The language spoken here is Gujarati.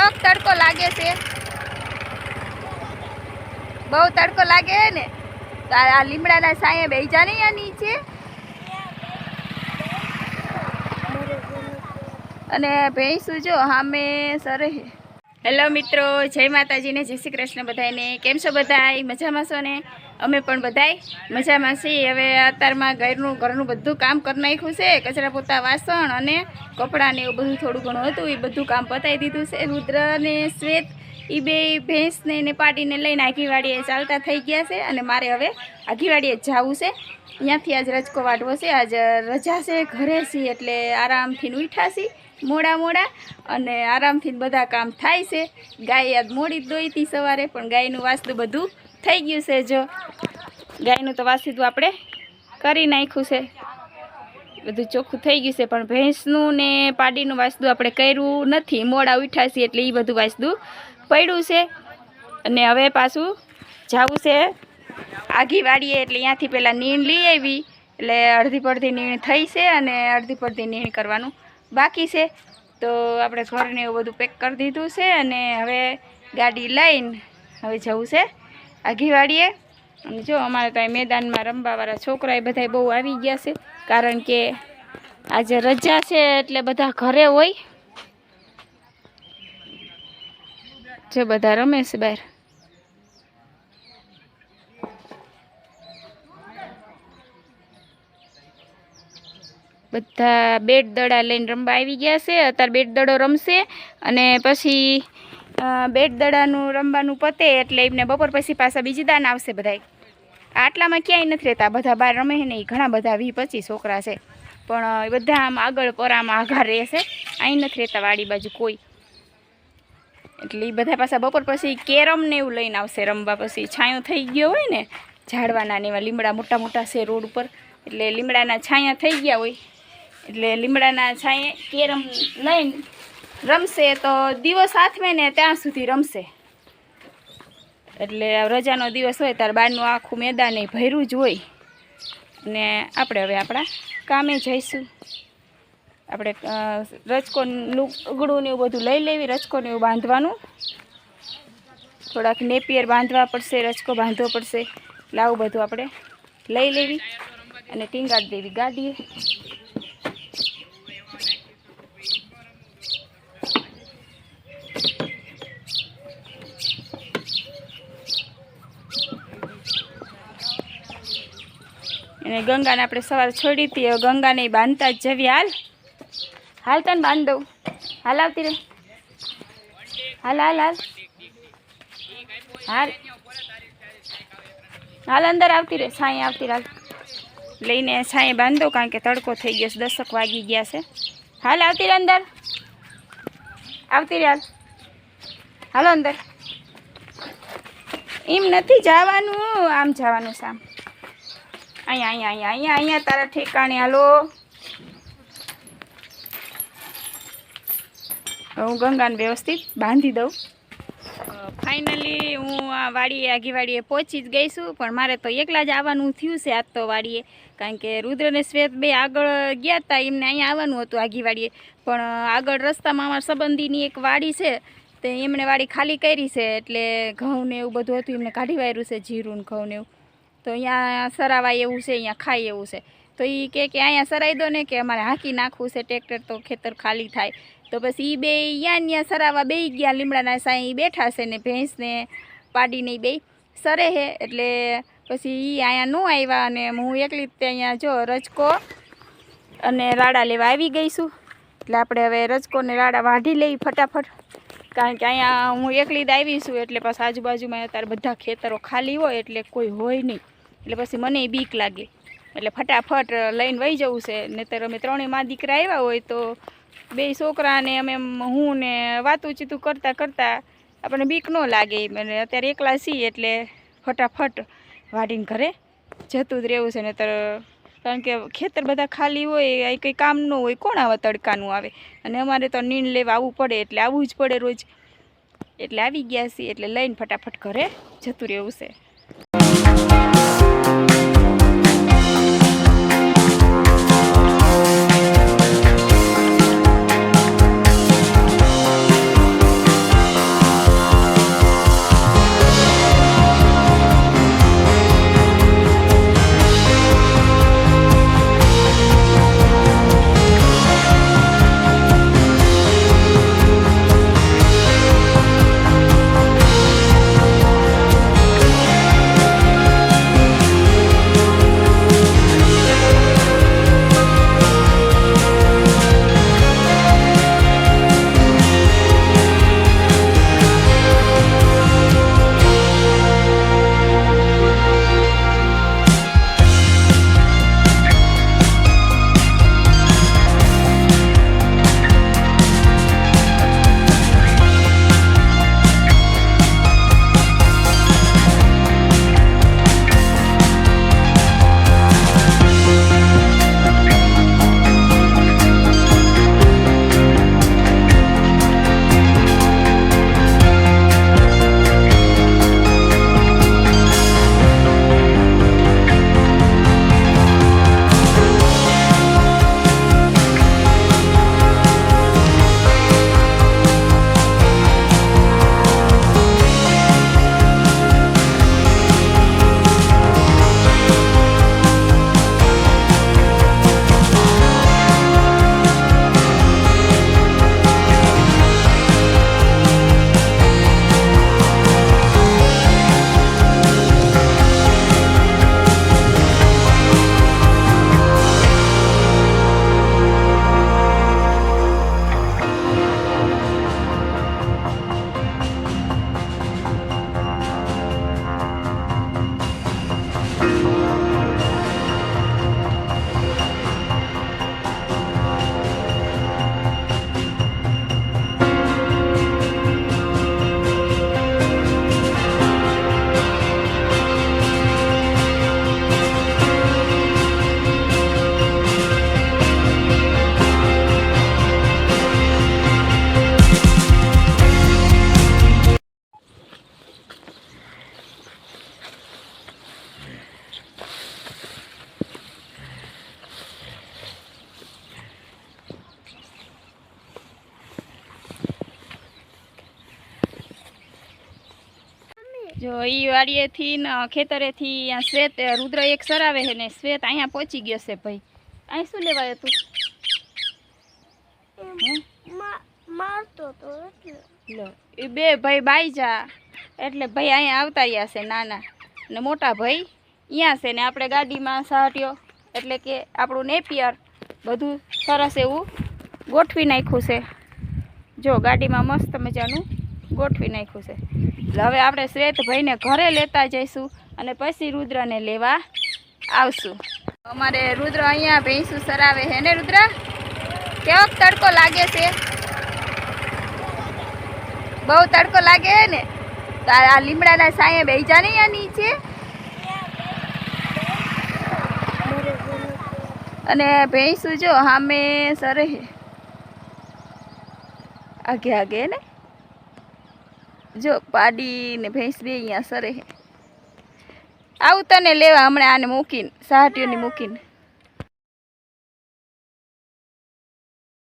કડક તડકો લાગે છે, બહુ તડકો લાગે ને તો આ લીમડાના સાયે બેસી જા ને નીચે. અને ભેંસું જો સામે સરે. હેલો મિત્રો, જય માતાજી ને જય શ્રી કૃષ્ણ બધાને. કેમ છો બધાય? મજામાં છો ને? અમે પણ બધાય મજામાં છીએ. હવે અત્યારમાં ઘરનું બધું કામ કરી નાખ્યું છે. કચરા પોતા, વાસણ અને કપડાં ને એવું બધું થોડું ઘણું હતું, એ બધું કામ પતાવી દીધું છે. રુદ્ર ને શ્વેત એ બે ભેંસને ને પાડીને લઈને આઘીવાડીએ ચાલતા થઈ ગયા છે. અને મારે હવે આઘીવાડીએ જ જવું છે. અહીંયાથી આજ રજકો વાટવો છે. આજ રજા છે, ઘરે છીએ એટલે આરામથી ઉઠ્યા છીએ મોડા અને આરામથી બધા કામ થાય છે. ગાય આજ મોડી જ દોઈ હતી સવારે, પણ ગાયનું વાસતું બધું થઈ ગયું છે. જો ગાયનું તો વાસતું આપણે કરી નાખ્યું છે, બધું ચોખ્ખું થઈ ગયું છે. પણ ભેંસનું ને પાડીનું વાસતું આપણે કર્યું નથી, મોડા ઉઠ્યા છીએ એટલે એ બધું વાસતું પડ્યું છે. અને હવે પાછું જવું છે આઘીવાડીએ, એટલે ત્યાંથી પહેલાં નીણ લઈ આવી, એટલે અડધી પડધી નીણ થઈ છે અને અડધી પડધી નીણ કરવાનું બાકી છે. તો આપણે ઘરને એવું બધું પેક કરી દીધું છે અને હવે ગાડી લઈને હવે જવું છે આઘીવાડીએ. અને જો અમારે તો મેદાનમાં રમવાવાળા છોકરા એ બધા બહુ આવી ગયા છે, કારણ કે આજે રજા છે એટલે બધા ઘરે હોય. જો બધા રમે છે બહાર. બધા બેટ દડા લઈને રમવા આવી ગયા છે. અત્યારે બેટ દડો રમશે અને પછી બેટ દડાનું રમવાનું પતે એટલે એમને બપોર પછી પાછા બીજી દાન આવશે. બધા આટલામાં ક્યાંય નથી રહેતા, બધા બહાર રમે નહીં. ઘણા બધા 20-25 છોકરા છે, પણ બધા આમ આગળ પરામાં આઘા રહેશે, અહીં નથી રહેતા વાડી બાજુ કોઈ. એટલે એ બધા પાછા બપોર પછી કેરમ ને એવું લઈને આવશે રમવા. પછી છાંયો થઈ ગયો હોય ને ઝાડવાના ને એવા લીમડા મોટા મોટા છે રોડ ઉપર, એટલે લીમડાના છાંયા થઈ ગયા હોય એટલે લીમડાના છાંયે કેરમ લઈને રમશે. તો દિવસ હાથમે ને ત્યાં સુધી રમશે. એટલે રજાનો દિવસ હોય ત્યારે બહારનું આખું મેદાન એ ભર્યું જ હોય. અને આપણે હવે આપણા કામે જઈશું. આપણે રજકોનું ઉગડું ને એવું બધું લઈ લેવી, રજકોને એવું બાંધવાનું, થોડાક નેપિયર બાંધવા પડશે, રજકો બાંધવો પડશે. એટલે આવું બધું આપણે લઈ લેવી અને ટીંગાડી દેવી ગાડીએ. અને ગંગાને આપણે સવારે છોડી હતી, ગંગાને બાંધતા જ જવી. હાલ તને બાંધ દઉં. હાલ આવતી રે, હાલ હાલ હાલ હાલ હાલ અંદર આવતી રે, છાંય આવતી હાલ. લઈને છાંય બાંધ દઉં, કારણ કે તડકો થઈ ગયો છે, 10 વાગી ગયા છે. હાલ આવતી રે અંદર, આવતી રે હાલ. હાલો અંદર. એમ નથી જવાનું, આમ જવાનું છે, આમ અહીંયા અહીંયા અહીંયા અહીંયા અહીંયા તારા ઠેકાણે. હાલો હું ગંગાને વ્યવસ્થિત બાંધી દઉં. ફાઇનલી હું આ વાડીએ આઘીવાડીએ પહોંચી જ ગઈ છું, પણ મારે તો એકલા જ આવવાનું થયું છે આજ તો વાડીએ, કારણ કે રુદ્ર ને શ્વેત બે આગળ ગયા હતા, એમને અહીંયા આવવાનું હતું આઘીવાડીએ. પણ આગળ રસ્તામાં અમારા સંબંધીની એક વાડી છે, તો એમણે વાડી ખાલી કરી છે, એટલે ઘઉં ને એવું બધું હતું એમને કાઢી વાર્યું છે, જીરું ને ઘઉં ને એવું. તો અહીંયા સરાવાય એવું છે, અહીંયા ખાય એવું છે. તો એ કે અહીંયા સરાઈ દો ને, કે અમારે હાંકી નાખવું છે ટ્રેક્ટર, તો ખેતર ખાલી થાય. તો પછી એ બે અહીંયા સરાવા બે ગયા લીમડાના સાંઈ બેઠા છે ને ભેંસને પાડીને બે સરે છે. એટલે પછી એ અહીંયા ન આવ્યા અને હું એકલી અહીંયા જો રજકો અને રાડા લેવા આવી ગઈ છું. એટલે આપણે હવે રજકો ને રાડા વાઢી લઈ ફટાફટ, કારણ કે અહીંયા હું એકલી જ આવી છું. એટલે પછી આજુબાજુમાં અત્યારે બધા ખેતરો ખાલી હોય એટલે કોઈ હોય નહીં, એટલે પછી મને બીક લાગે. એટલે ફટાફટ લઈને વહી જવું છે. નહીંતર અમે ત્રણેય મા દીકરા આવ્યા હોય તો બે છોકરાને અમે હું ને વાતું ચીતું કરતાં કરતાં આપણને બીક ન લાગે. અને અત્યારે એકલા છીએ એટલે ફટાફટ વાડીને ઘરે જતું જ રહેવું છે. નહીંતર કારણ કે ખેતર બધા ખાલી હોય, કંઈ કામ ન હોય, કોણ આવા તડકાનું આવે. અને અમારે તો નીણ લેવા આવવું પડે, એટલે આવવું જ પડે રોજ. એટલે આવી ગયા છીએ, એટલે લઈને ફટાફટ ઘરે જતું રહેવું છે. જો ઈ વાડીએથી ને ખેતરેથી અહીંયા શ્વેત રુદ્ર એક સરાવે છે ને શ્વેત અહીંયા પહોંચી ગયો છે ભાઈ. અહીં શું લેવાય હતું? મારતો તો એટલે લો એ બે ભાઈ બાઈજા એટલે ભાઈ અહીંયા આવતા રહ્યા છે નાના ને મોટા ભાઈ અહીંયા છે ને આપણે ગાડીમાં સાટ્યો એટલે કે આપણું નેપિયર બધું સરસ એવું ગોઠવી નાખ્યું છે. જો ગાડીમાં મસ્ત મજાનું ગોઠવી નાખ્યું છે. એટલે હવે આપણે શ્વેતભાઈને ઘરે લેતા જઈશું અને પછી રુદ્રને લેવા આવશું. અમારે રુદ્ર અહીંયા ભેંસું સરાવે છે ને રુદ્ર? કેવો તડકો લાગે છે? બહુ તડકો લાગે છે ને? આ લીમડાના સાયે બેજા નહીં આ નીચે. અને ભેંસું જો સામે સરે છે આગે આગે ને. જો પાડી ને ભેંસ બે અહીંયા સરે છે. આવું તને લેવા હમણાં આને મૂકીને સાહટીઓની મૂકીને.